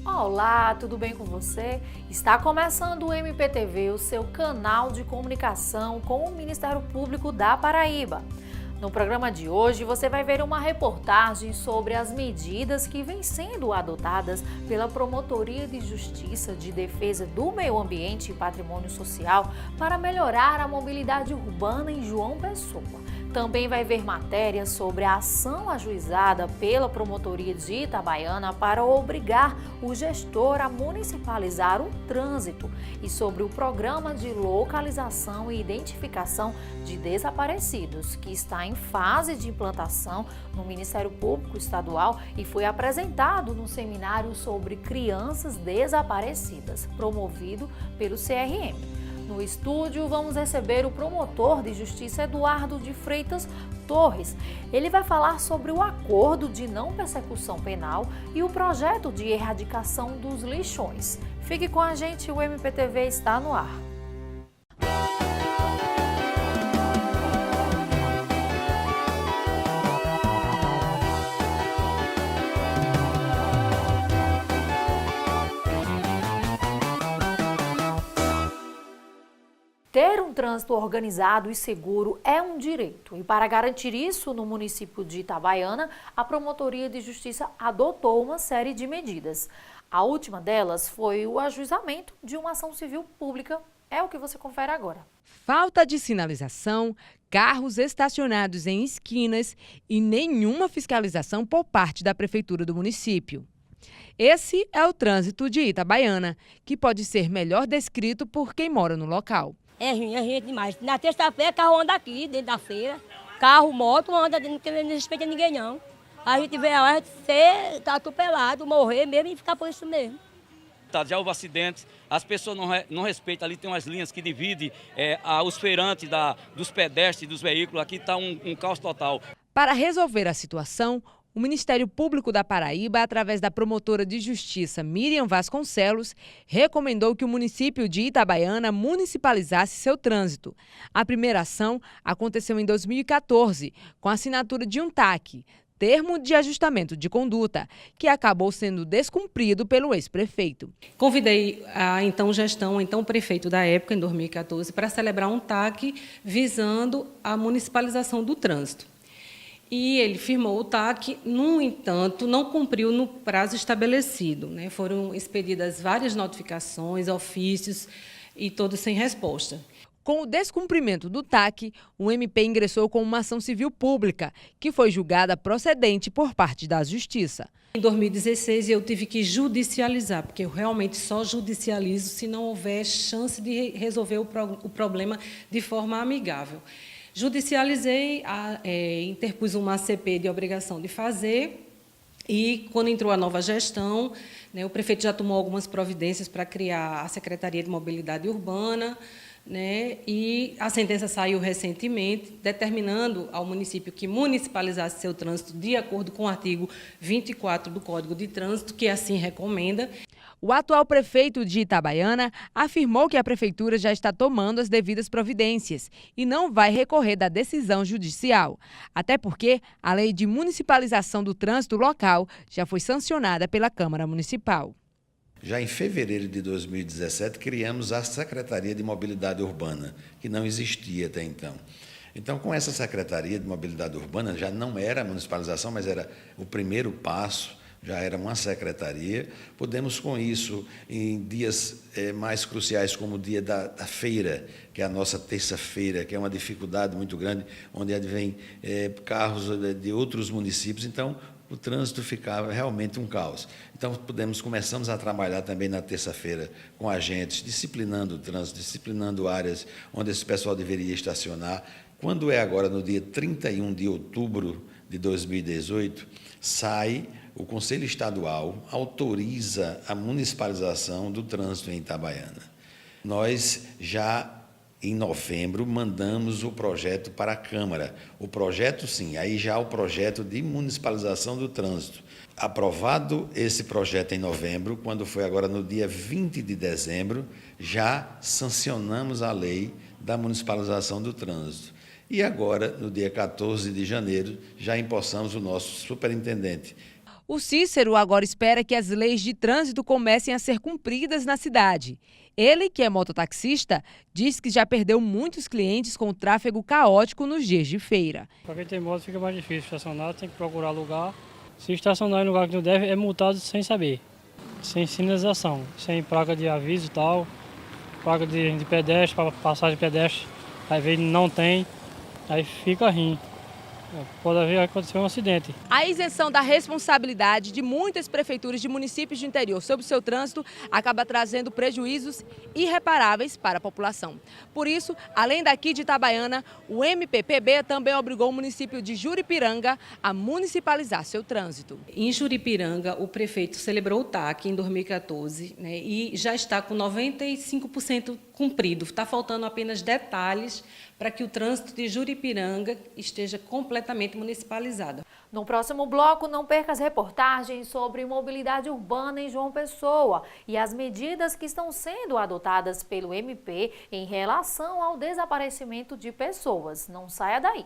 Olá, tudo bem com você? Está começando o MPTV, o seu canal de comunicação com o Ministério Público da Paraíba. No programa de hoje, você vai ver uma reportagem sobre as medidas que vêm sendo adotadas pela Promotoria de Justiça de Defesa do Meio Ambiente e Patrimônio Social para melhorar a mobilidade urbana em João Pessoa. Também vai ver matérias sobre a ação ajuizada pela Promotoria de Itabaiana para obrigar o gestor a municipalizar o trânsito e sobre o programa de localização e identificação de desaparecidos, que está em fase de implantação no Ministério Público Estadual e foi apresentado no seminário sobre crianças desaparecidas, promovido pelo CRM. No estúdio, vamos receber o promotor de justiça Eduardo de Freitas Torres. Ele vai falar sobre o acordo de não persecução penal e o projeto de erradicação dos lixões. Fique com a gente, o MPTV está no ar. Ter um trânsito organizado e seguro é um direito e para garantir isso no município de Itabaiana, a Promotoria de Justiça adotou uma série de medidas. A última delas foi o ajuizamento de uma ação civil pública, é o que você confere agora. Falta de sinalização, carros estacionados em esquinas e nenhuma fiscalização por parte da Prefeitura do município. Esse é o trânsito de Itabaiana, que pode ser melhor descrito por quem mora no local. É ruim demais. Na terça-feira, carro anda aqui, dentro da feira. Carro, moto, anda, não respeita ninguém, não. A gente vê a hora de ser atropelado, morrer mesmo e ficar por isso mesmo. Já houve acidentes, as pessoas não respeitam, ali tem umas linhas que dividem os feirantes dos pedestres, dos veículos, aqui está um caos total. Para resolver a situação, o Ministério Público da Paraíba, através da promotora de justiça Miriam Vasconcelos, recomendou que o município de Itabaiana municipalizasse seu trânsito. A primeira ação aconteceu em 2014, com a assinatura de um TAC, Termo de Ajustamento de Conduta, que acabou sendo descumprido pelo ex-prefeito. Convidei a então prefeito da época, em 2014, para celebrar um TAC visando a municipalização do trânsito. E ele firmou o TAC, no entanto, não cumpriu no prazo estabelecido, né? Foram expedidas várias notificações, ofícios e todos sem resposta. Com o descumprimento do TAC, o MP ingressou com uma ação civil pública, que foi julgada procedente por parte da Justiça. Em 2016, eu tive que judicializar, porque eu realmente só judicializo se não houver chance de resolver o problema de forma amigável. Judicializei, interpus uma ACP de obrigação de fazer e, quando entrou a nova gestão, né, o prefeito já tomou algumas providências para criar a Secretaria de Mobilidade Urbana, né, e a sentença saiu recentemente, determinando ao município que municipalizasse seu trânsito de acordo com o artigo 24 do Código de Trânsito, que assim recomenda. O atual prefeito de Itabaiana afirmou que a prefeitura já está tomando as devidas providências e não vai recorrer da decisão judicial. Até porque a lei de municipalização do trânsito local já foi sancionada pela Câmara Municipal. Já em fevereiro de 2017, criamos a Secretaria de Mobilidade Urbana, que não existia até então. Então, com essa Secretaria de Mobilidade Urbana, já não era a municipalização, mas era o primeiro passo, já era uma secretaria. Podemos, com isso, em dias mais cruciais, como o dia da feira, que é a nossa terça-feira, que é uma dificuldade muito grande, onde advém carros de outros municípios, então o trânsito ficava realmente um caos. Então, começamos a trabalhar também na terça-feira com agentes, disciplinando o trânsito, disciplinando áreas onde esse pessoal deveria estacionar. Quando é agora, no dia 31 de outubro de 2018, o Conselho Estadual autoriza a municipalização do trânsito em Itabaiana. Nós já, em novembro, mandamos o projeto para a Câmara. O projeto, sim, aí já o projeto de municipalização do trânsito. Aprovado esse projeto em novembro, quando foi agora no dia 20 de dezembro, já sancionamos a lei da municipalização do trânsito. E agora, no dia 14 de janeiro, já empossamos o nosso superintendente. O Cícero agora espera que as leis de trânsito comecem a ser cumpridas na cidade. Ele, que é mototaxista, diz que já perdeu muitos clientes com o tráfego caótico nos dias de feira. Para quem tem moto fica mais difícil estacionar, tem que procurar lugar. Se estacionar em lugar que não deve, é multado sem saber, sem sinalização, sem placa de aviso e tal, placa de pedestre, para passagem de pedestre, aí vem não tem, aí fica ruim. Pode haver acontecer um acidente. A isenção da responsabilidade de muitas prefeituras de municípios do interior sobre o seu trânsito acaba trazendo prejuízos irreparáveis para a população. Por isso, além daqui de Itabaiana, o MPPB também obrigou o município de Juripiranga a municipalizar seu trânsito. Em Juripiranga, o prefeito celebrou o TAC em 2014, né, e já está com 95% cumprido. Está faltando apenas detalhes para que o trânsito de Juripiranga esteja completamente municipalizado. No próximo bloco, não perca as reportagens sobre mobilidade urbana em João Pessoa e as medidas que estão sendo adotadas pelo MP em relação ao desaparecimento de pessoas. Não saia daí.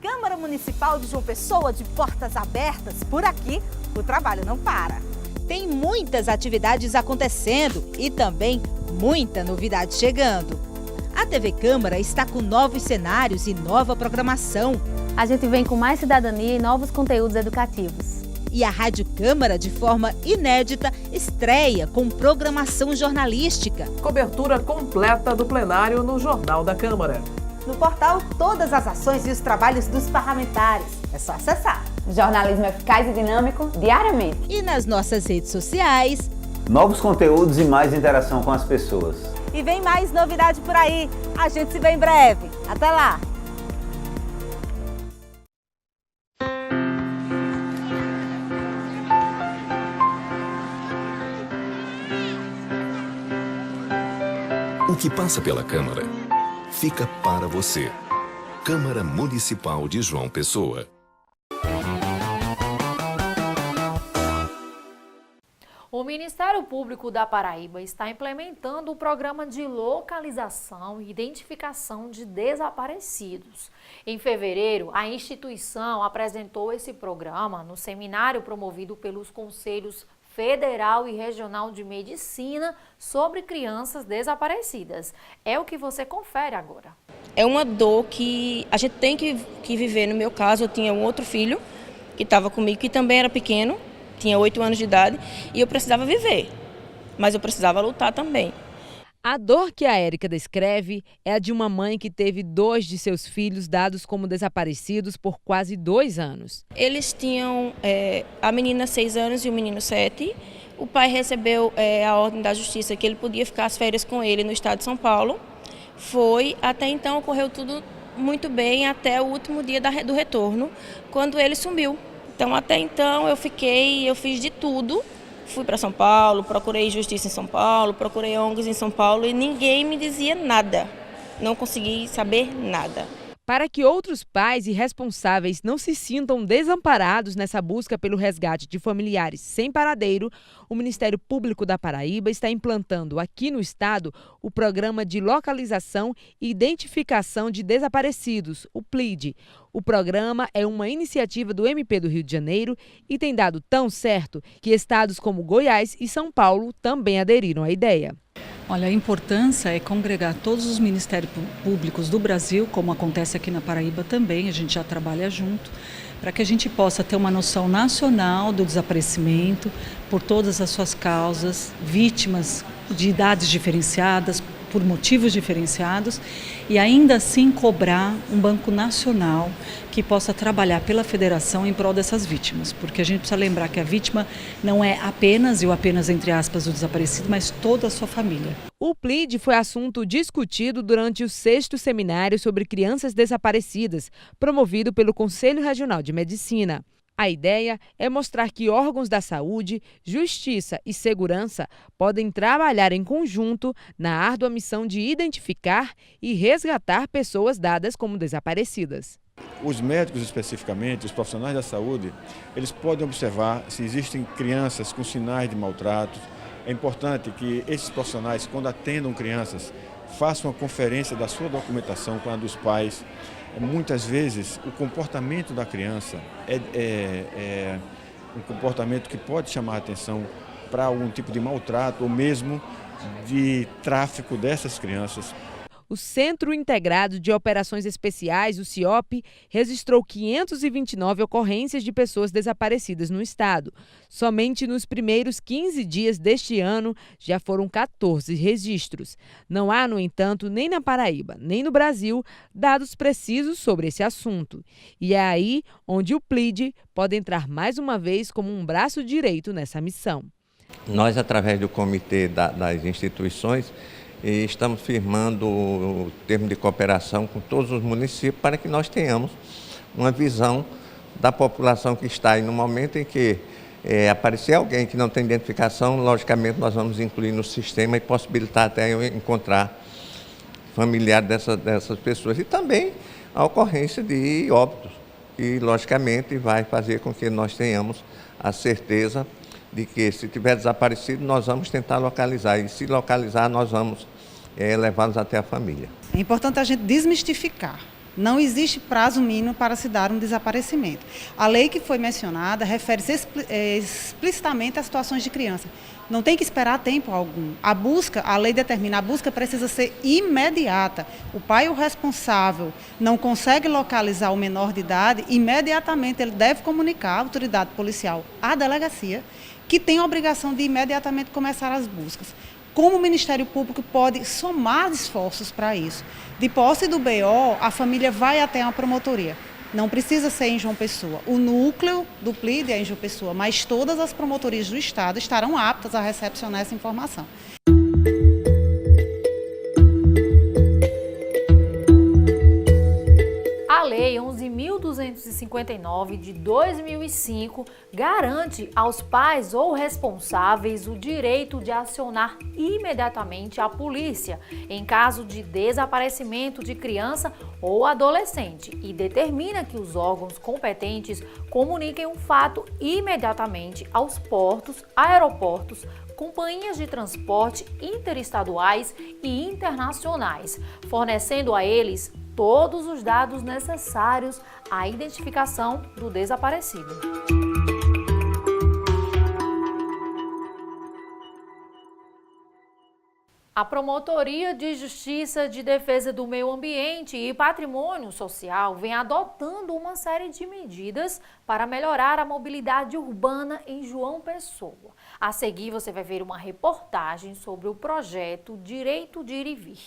Câmara Municipal de João Pessoa de portas abertas. Por aqui, o trabalho não para. Tem muitas atividades acontecendo e também muita novidade chegando. A TV Câmara está com novos cenários e nova programação. A gente vem com mais cidadania e novos conteúdos educativos. E a Rádio Câmara, de forma inédita, estreia com programação jornalística. Cobertura completa do plenário no Jornal da Câmara. No portal, todas as ações e os trabalhos dos parlamentares. É só acessar. Jornalismo eficaz e dinâmico diariamente. E nas nossas redes sociais. Novos conteúdos e mais interação com as pessoas. E vem mais novidade por aí. A gente se vê em breve. Até lá! O que passa pela Câmara fica para você. Câmara Municipal de João Pessoa. O Ministério Público da Paraíba está implementando o programa de localização e identificação de desaparecidos. Em fevereiro, a instituição apresentou esse programa no seminário promovido pelos Conselhos Federal e Regional de Medicina sobre crianças desaparecidas. É o que você confere agora. É uma dor que a gente tem que viver. No meu caso, eu tinha um outro filho que estava comigo, que também era pequeno, tinha 8 anos de idade, e eu precisava viver, mas eu precisava lutar também. A dor que a Érica descreve é a de uma mãe que teve 2 de seus filhos dados como desaparecidos por quase 2 anos. Eles tinham a menina 6 anos e o menino 7. O pai recebeu a ordem da justiça que ele podia ficar as férias com ele no estado de São Paulo. Até então ocorreu tudo muito bem até o último dia do retorno, quando ele sumiu. Então até então eu fiz de tudo. Fui para São Paulo, procurei justiça em São Paulo, procurei ONGs em São Paulo e ninguém me dizia nada. Não consegui saber nada. Para que outros pais e responsáveis não se sintam desamparados nessa busca pelo resgate de familiares sem paradeiro, o Ministério Público da Paraíba está implantando aqui no estado o Programa de Localização e Identificação de Desaparecidos, o PLID. O programa é uma iniciativa do MP do Rio de Janeiro e tem dado tão certo que estados como Goiás e São Paulo também aderiram à ideia. Olha, a importância é congregar todos os ministérios públicos do Brasil, como acontece aqui na Paraíba também, a gente já trabalha junto, para que a gente possa ter uma noção nacional do desaparecimento por todas as suas causas, vítimas de idades diferenciadas, por motivos diferenciados, e ainda assim cobrar um banco nacional que possa trabalhar pela federação em prol dessas vítimas, porque a gente precisa lembrar que a vítima não é apenas, e o apenas entre aspas, o desaparecido, mas toda a sua família. O PLID foi assunto discutido durante o 6º Seminário sobre Crianças Desaparecidas, promovido pelo Conselho Regional de Medicina. A ideia é mostrar que órgãos da saúde, justiça e segurança podem trabalhar em conjunto na árdua missão de identificar e resgatar pessoas dadas como desaparecidas. Os médicos especificamente, os profissionais da saúde, eles podem observar se existem crianças com sinais de maltrato. É importante que esses profissionais, quando atendam crianças, façam uma conferência da sua documentação com a dos pais, muitas vezes o comportamento da criança é um comportamento que pode chamar a atenção para algum tipo de maltrato ou mesmo de tráfico dessas crianças. O Centro Integrado de Operações Especiais, o CIOP, registrou 529 ocorrências de pessoas desaparecidas no estado. Somente nos primeiros 15 dias deste ano já foram 14 registros. Não há, no entanto, nem na Paraíba, nem no Brasil, dados precisos sobre esse assunto. E é aí onde o PLID pode entrar mais uma vez como um braço direito nessa missão. Nós, através do comitê das instituições, e estamos firmando o termo de cooperação com todos os municípios para que nós tenhamos uma visão da população que está aí no momento em que aparecer alguém que não tem identificação, logicamente nós vamos incluir no sistema e possibilitar até eu encontrar familiar dessas pessoas. E também a ocorrência de óbitos, que logicamente vai fazer com que nós tenhamos a certeza de que, se tiver desaparecido, nós vamos tentar localizar. E se localizar, nós vamos levá-los até a família. É importante a gente desmistificar. Não existe prazo mínimo para se dar um desaparecimento. A lei que foi mencionada refere-se explicitamente a situações de criança. Não tem que esperar tempo algum. A lei determina, a busca precisa ser imediata. O pai, o responsável, não consegue localizar o menor de idade, imediatamente ele deve comunicar à autoridade policial, à delegacia, que tem a obrigação de imediatamente começar as buscas. Como o Ministério Público pode somar esforços para isso? De posse do BO, a família vai até uma promotoria. Não precisa ser em João Pessoa. O núcleo do PLID é em João Pessoa, mas todas as promotorias do Estado estarão aptas a recepcionar essa informação. A Lei 11.259 de 2005 garante aos pais ou responsáveis o direito de acionar imediatamente a polícia em caso de desaparecimento de criança ou adolescente e determina que os órgãos competentes comuniquem o fato imediatamente aos portos, aeroportos, companhias de transporte interestaduais e internacionais, fornecendo a eles todos os dados necessários à identificação do desaparecido. A Promotoria de Justiça de Defesa do Meio Ambiente e Patrimônio Social vem adotando uma série de medidas para melhorar a mobilidade urbana em João Pessoa. A seguir, você vai ver uma reportagem sobre o projeto Direito de Ir e Vir.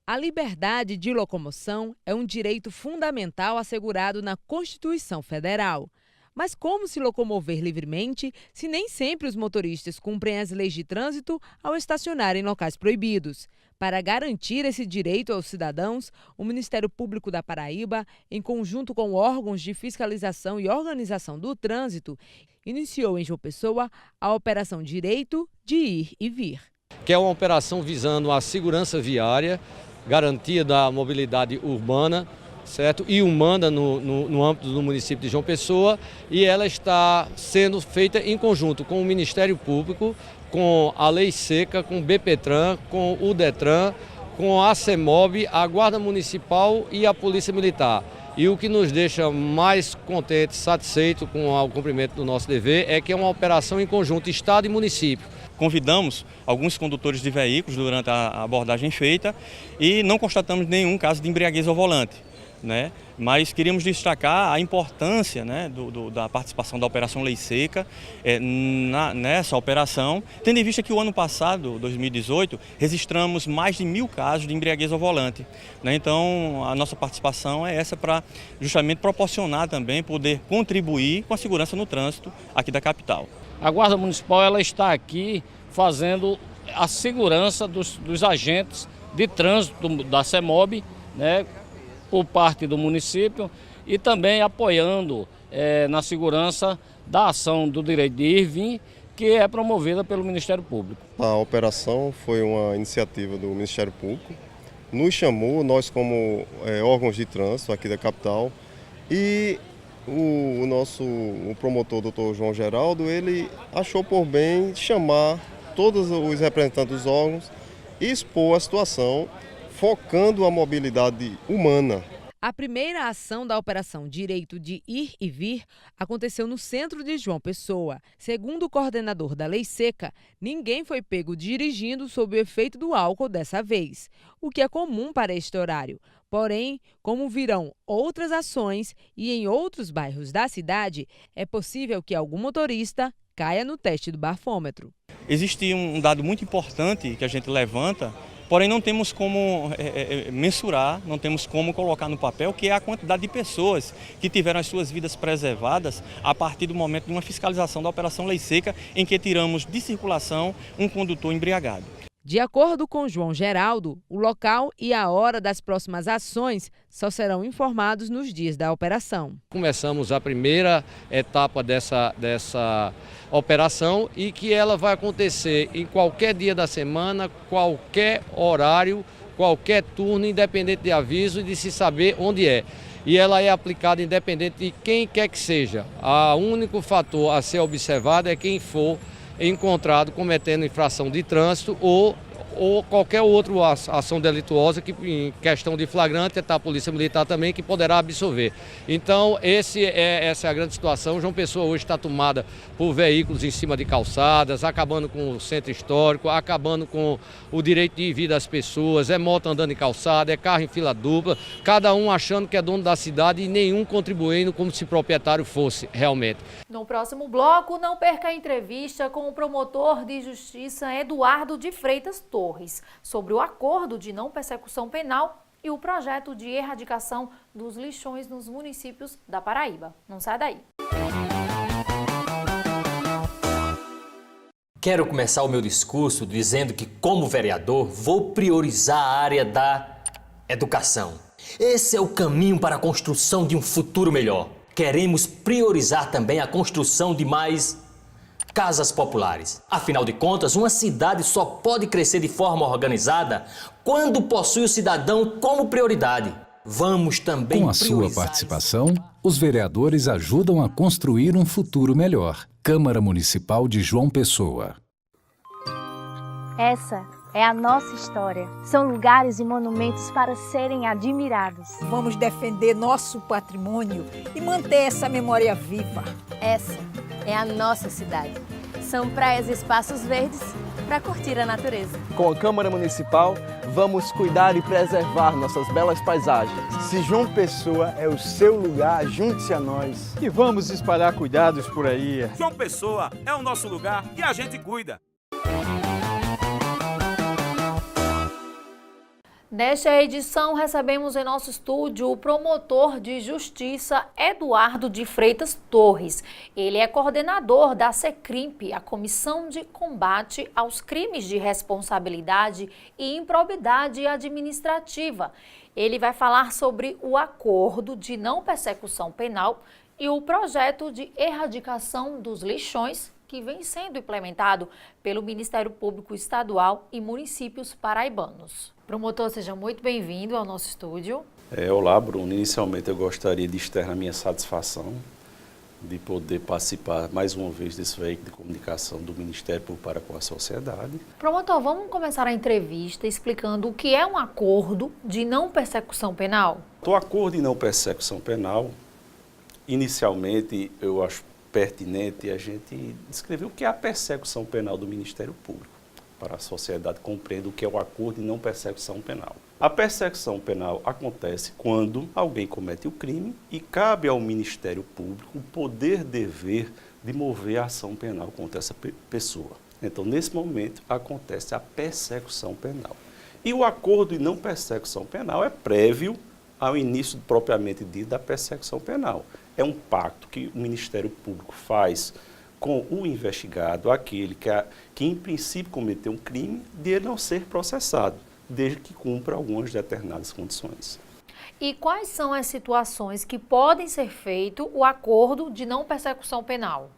A liberdade de locomoção é um direito fundamental assegurado na Constituição Federal. Mas como se locomover livremente se nem sempre os motoristas cumprem as leis de trânsito ao estacionar em locais proibidos? Para garantir esse direito aos cidadãos, o Ministério Público da Paraíba, em conjunto com órgãos de fiscalização e organização do trânsito, iniciou em João Pessoa a Operação Direito de Ir e Vir. Que é uma operação visando a segurança viária, garantia da mobilidade urbana, certo? E humana no âmbito do município de João Pessoa, e ela está sendo feita em conjunto com o Ministério Público, com a Lei Seca, com o BPTran, com o Detran, com a CEMOB, a Guarda Municipal e a Polícia Militar. E o que nos deixa mais contentes, satisfeitos com o cumprimento do nosso dever é que é uma operação em conjunto Estado e município. Convidamos alguns condutores de veículos durante a abordagem feita e não constatamos nenhum caso de embriaguez ao volante, né? Mas queríamos destacar a importância, né, da participação da Operação Lei Seca nessa operação, tendo em vista que o ano passado, 2018, registramos mais de 1000 casos de embriaguez ao volante, né? Então a nossa participação é essa para justamente proporcionar também, poder contribuir com a segurança no trânsito aqui da capital. A Guarda Municipal ela está aqui fazendo a segurança dos agentes de trânsito da CEMOB, né, por parte do município, e também apoiando na segurança da ação do direito de ir e vir, que é promovida pelo Ministério Público. A operação foi uma iniciativa do Ministério Público, nos chamou, nós como órgãos de trânsito aqui da capital, e o promotor, doutor João Geraldo, ele achou por bem chamar todos os representantes dos órgãos e expor a situação, focando a mobilidade humana. A primeira ação da Operação Direito de Ir e Vir aconteceu no centro de João Pessoa. Segundo o coordenador da Lei Seca, ninguém foi pego dirigindo sob o efeito do álcool dessa vez, o que é comum para este horário. Porém, como virão outras ações e em outros bairros da cidade, é possível que algum motorista caia no teste do bafômetro. Existe um dado muito importante que a gente levanta, porém não temos como mensurar, não temos como colocar no papel, que é a quantidade de pessoas que tiveram as suas vidas preservadas a partir do momento de uma fiscalização da Operação Lei Seca, em que tiramos de circulação um condutor embriagado. De acordo com João Geraldo, o local e a hora das próximas ações só serão informados nos dias da operação. Começamos a primeira etapa dessa operação e que ela vai acontecer em qualquer dia da semana, qualquer horário, qualquer turno, independente de aviso e de se saber onde é. E ela é aplicada independente de quem quer que seja. O único fator a ser observado é quem for encontrado cometendo infração de trânsito ou qualquer outra ação delituosa que em questão de flagrante está a Polícia Militar também que poderá absorver. Então essa é a grande situação. João Pessoa hoje está tomada por veículos em cima de calçadas, acabando com o centro histórico, acabando com o direito de ir e vir das pessoas, é moto andando em calçada, é carro em fila dupla, cada um achando que é dono da cidade e nenhum contribuindo como se proprietário fosse realmente. No próximo bloco, não perca a entrevista com o promotor de justiça Eduardo de Freitas Torres sobre o acordo de não persecução penal e o projeto de erradicação dos lixões nos municípios da Paraíba. Não sai daí. Quero começar o meu discurso dizendo que, como vereador, vou priorizar a área da educação. Esse é o caminho para a construção de um futuro melhor. Queremos priorizar também a construção de mais casas populares. Afinal de contas, uma cidade só pode crescer de forma organizada quando possui o cidadão como prioridade. Vamos também Com a sua participação, os vereadores ajudam a construir um futuro melhor. Câmara Municipal de João Pessoa. Essa é a nossa história. São lugares e monumentos para serem admirados. Vamos defender nosso patrimônio e manter essa memória viva. Essa é a nossa cidade. São praias e espaços verdes para curtir a natureza. Com a Câmara Municipal, vamos cuidar e preservar nossas belas paisagens. Se João Pessoa é o seu lugar, junte-se a nós. E vamos espalhar cuidados por aí. João Pessoa é o nosso lugar e a gente cuida. Nesta edição, recebemos em nosso estúdio o promotor de justiça Eduardo de Freitas Torres. Ele é coordenador da SECRIMP, a Comissão de Combate aos Crimes de Responsabilidade e Improbidade Administrativa. Ele vai falar sobre o acordo de não persecução penal e o projeto de erradicação dos lixões que vem sendo implementado pelo Ministério Público Estadual e municípios paraibanos. Promotor, seja muito bem-vindo ao nosso estúdio. Olá, Bruno. Inicialmente eu gostaria de externar minha satisfação de poder participar mais uma vez desse veículo de comunicação do Ministério Público para com a sociedade. Promotor, vamos começar a entrevista explicando o que é um acordo de não persecução penal? O acordo de não persecução penal, inicialmente eu acho pertinente a gente descrever o que é a persecução penal do Ministério Público, para a sociedade compreender o que é o acordo de não persecução penal. A persecução penal acontece quando alguém comete o crime e cabe ao Ministério Público o poder-dever de mover a ação penal contra essa pessoa. Então, nesse momento, acontece a persecução penal. E o acordo de não persecução penal é prévio ao início propriamente dito da persecução penal. É um pacto que o Ministério Público faz com o investigado, aquele que em princípio cometeu um crime, de ele não ser processado, desde que cumpra algumas determinadas condições. E quais são as situações que podem ser feito o acordo de não persecução penal?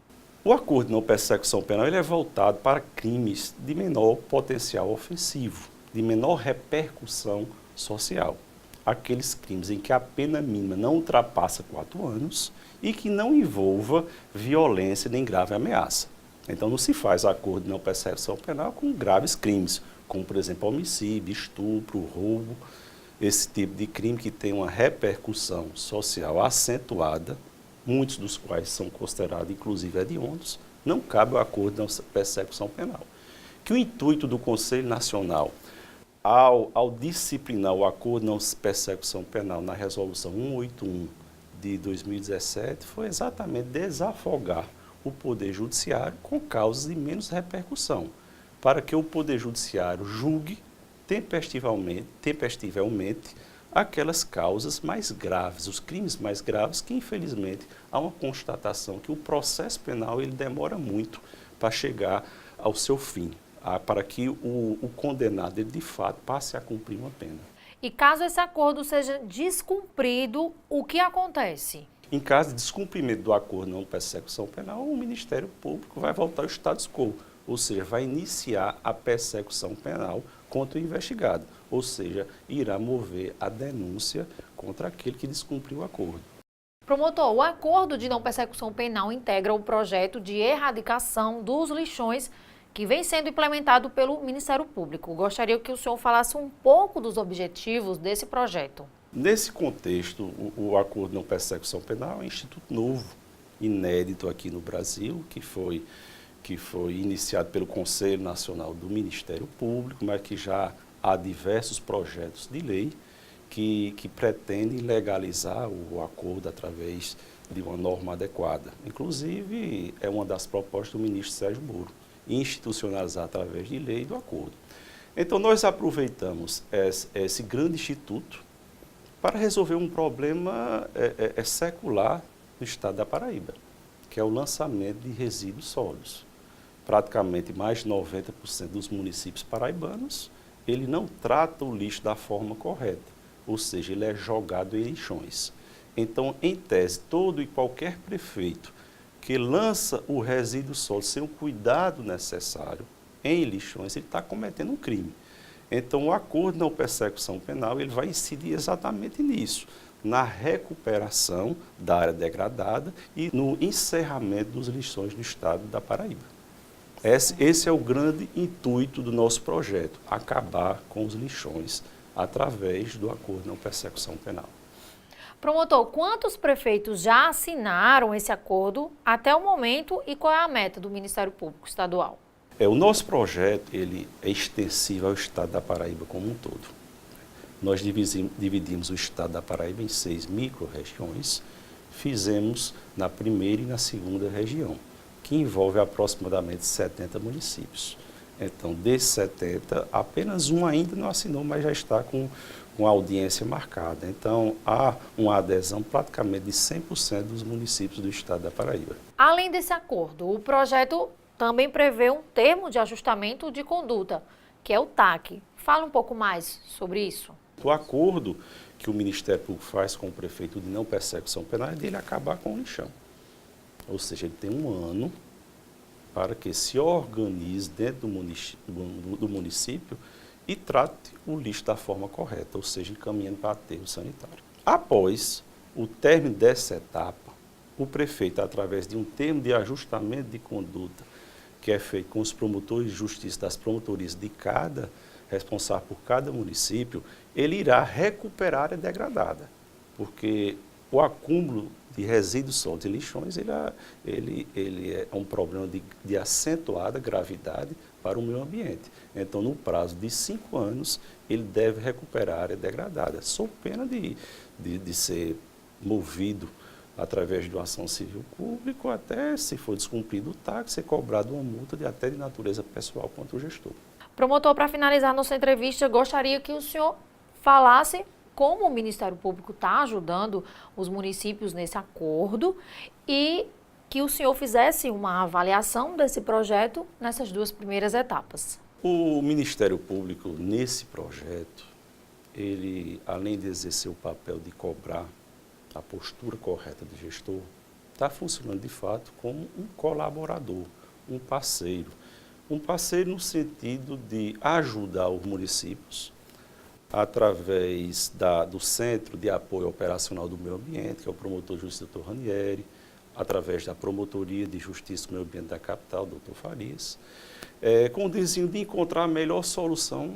O acordo de não persecução penal ele é voltado para crimes de menor potencial ofensivo, de menor repercussão social. Aqueles crimes em que a pena mínima não ultrapassa 4 anos e que não envolva violência nem grave ameaça. Então não se faz acordo de não persecução penal com graves crimes, como por exemplo homicídio, estupro, roubo, esse tipo de crime que tem uma repercussão social acentuada, muitos dos quais são considerados inclusive hediondos, não cabe o acordo de não persecução penal. Que o intuito do Conselho Nacional, ao disciplinar o acordo de não persecução penal na resolução 181 de 2017, foi exatamente desafogar o Poder Judiciário com causas de menos repercussão, para que o Poder Judiciário julgue tempestivamente aquelas causas mais graves, os crimes mais graves, que infelizmente há uma constatação que o processo penal ele demora muito para chegar ao seu fim, para que o condenado ele, de fato passe a cumprir uma pena. E caso esse acordo seja descumprido, o que acontece? Em caso de descumprimento do acordo não persecução penal, o Ministério Público vai voltar ao status quo, ou seja, vai iniciar a persecução penal contra o investigado, ou seja, irá mover a denúncia contra aquele que descumpriu o acordo. Promotor, o acordo de não persecução penal integra o projeto de erradicação dos lixões que vem sendo implementado pelo Ministério Público. Gostaria que o senhor falasse um pouco dos objetivos desse projeto. Nesse contexto, o acordo de não persecução penal é um instituto novo, inédito aqui no Brasil, que foi iniciado pelo Conselho Nacional do Ministério Público, mas que já há diversos projetos de lei que pretendem legalizar o acordo através de uma norma adequada. Inclusive, é uma das propostas do ministro Sérgio Moro, institucionalizar através de lei do acordo. Então, nós aproveitamos esse grande instituto para resolver um problema secular no estado da Paraíba, que é o lançamento de resíduos sólidos. Praticamente mais de 90% dos municípios paraibanos, ele não trata o lixo da forma correta, ou seja, ele é jogado em lixões. Então, em tese, todo e qualquer prefeito que lança o resíduo sólido sem o cuidado necessário em lixões, ele está cometendo um crime. Então, o acordo de não persecução penal ele vai incidir exatamente nisso, na recuperação da área degradada e no encerramento dos lixões no estado da Paraíba. Esse é o grande intuito do nosso projeto, acabar com os lixões através do acordo de não persecução penal. Promotor, quantos prefeitos já assinaram esse acordo até o momento e qual é a meta do Ministério Público Estadual? O nosso projeto ele é extensivo ao estado da Paraíba como um todo. Nós dividimos o estado da Paraíba em 6 micro-regiões, fizemos na primeira e na segunda região, que envolve aproximadamente 70 municípios. Então, desses 70, apenas um ainda não assinou, mas já está com a audiência marcada. Então, há uma adesão praticamente de 100% dos municípios do estado da Paraíba. Além desse acordo, o projeto também prevê um termo de ajustamento de conduta, que é o TAC. Fala um pouco mais sobre isso. O acordo que o Ministério Público faz com o prefeito de não persecução penal é dele acabar com o lixão. Ou seja, ele tem um ano para que se organize dentro do município e trate o lixo da forma correta, ou seja, encaminhando para aterro sanitário. Após o término dessa etapa, o prefeito, através de um termo de ajustamento de conduta, que é feito com os promotores de justiça das promotorias de cada responsável por cada município, ele irá recuperar a área degradada, porque o acúmulo de resíduos sólidos e lixões ele é um problema de acentuada gravidade para o meio ambiente. Então, no prazo de 5 anos, ele deve recuperar a área degradada, sob pena de ser movido através de uma ação civil pública, ou até, se for descumprido o TAC, ser cobrado uma multa até de natureza pessoal contra o gestor. Promotor, para finalizar nossa entrevista, gostaria que o senhor falasse como o Ministério Público está ajudando os municípios nesse acordo e que o senhor fizesse uma avaliação desse projeto nessas 2 primeiras etapas. O Ministério Público, nesse projeto, ele, além de exercer o papel de cobrar a postura correta do gestor, está funcionando de fato como um colaborador, um parceiro no sentido de ajudar os municípios através do Centro de Apoio Operacional do Meio Ambiente, que é o promotor de justiça Dr. Ranieri, através da Promotoria de Justiça do Meio Ambiente da capital, Dr. Farias, com o desenho de encontrar a melhor solução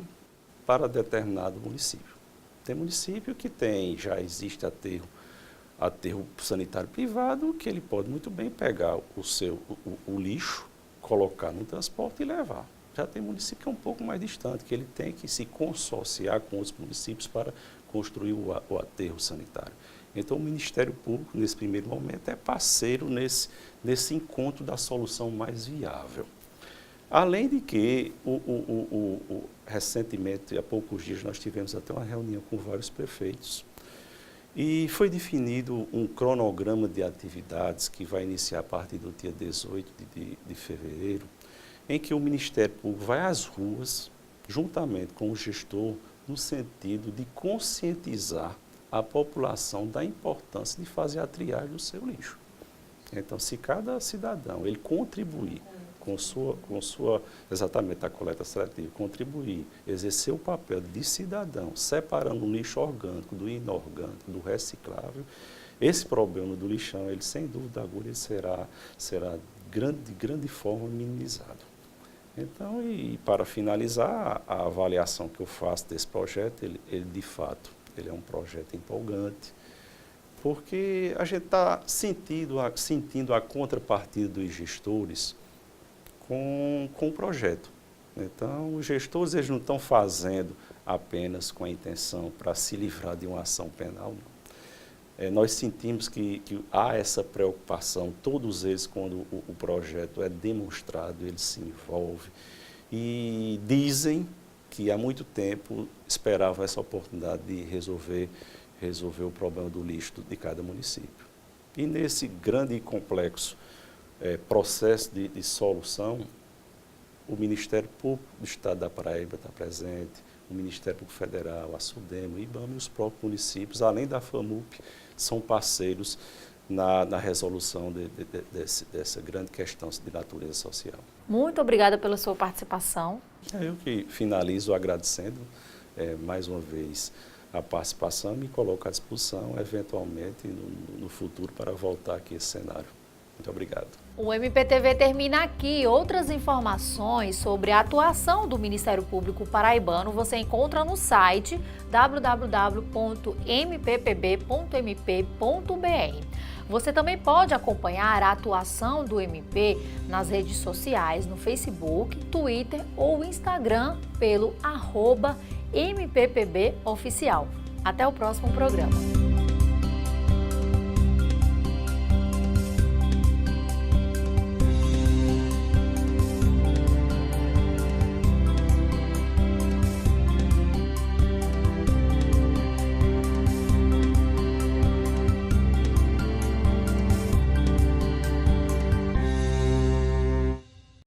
para determinado município. Tem município que já existe aterro sanitário privado, que ele pode muito bem pegar o lixo, colocar no transporte e levar. Já tem município que é um pouco mais distante, que ele tem que se consorciar com os municípios para construir o aterro sanitário. Então, o Ministério Público, nesse primeiro momento, é parceiro nesse encontro da solução mais viável. Além de que, recentemente, há poucos dias, nós tivemos até uma reunião com vários prefeitos e foi definido um cronograma de atividades que vai iniciar a partir do dia 18 de fevereiro, em que o Ministério Público vai às ruas, juntamente com o gestor, no sentido de conscientizar a população da importância de fazer a triagem do seu lixo. Então, se cada cidadão ele contribuir com sua exatamente a coleta seletiva, contribuir, exercer o papel de cidadão, separando o lixo orgânico do inorgânico, do reciclável, esse problema do lixão, ele sem dúvida alguma, ele será de grande forma minimizado. Então, e para finalizar, a avaliação que eu faço desse projeto, ele de fato, ele é um projeto empolgante, porque a gente está sentindo a contrapartida dos gestores com o projeto. Então, os gestores eles não estão fazendo apenas com a intenção para se livrar de uma ação penal, não. Nós sentimos que há essa preocupação, todos eles, quando o projeto é demonstrado, eles se envolvem e dizem que há muito tempo esperavam essa oportunidade de resolver o problema do lixo de cada município. E nesse grande e complexo processo de solução, o Ministério Público do Estado da Paraíba está presente, o Ministério Público Federal, a SUDEMA, o IBAMA e os próprios municípios, além da FAMUP, são parceiros na resolução dessa grande questão de natureza social. Muito obrigada pela sua participação. Eu que finalizo agradecendo mais uma vez a participação e me coloco à disposição, eventualmente, no futuro, para voltar aqui a esse cenário. Muito obrigado. O MPTV termina aqui. Outras informações sobre a atuação do Ministério Público Paraibano você encontra no site www.mppb.mp.br. Você também pode acompanhar a atuação do MP nas redes sociais, no Facebook, Twitter ou Instagram pelo @MPPBOficial. Até o próximo programa.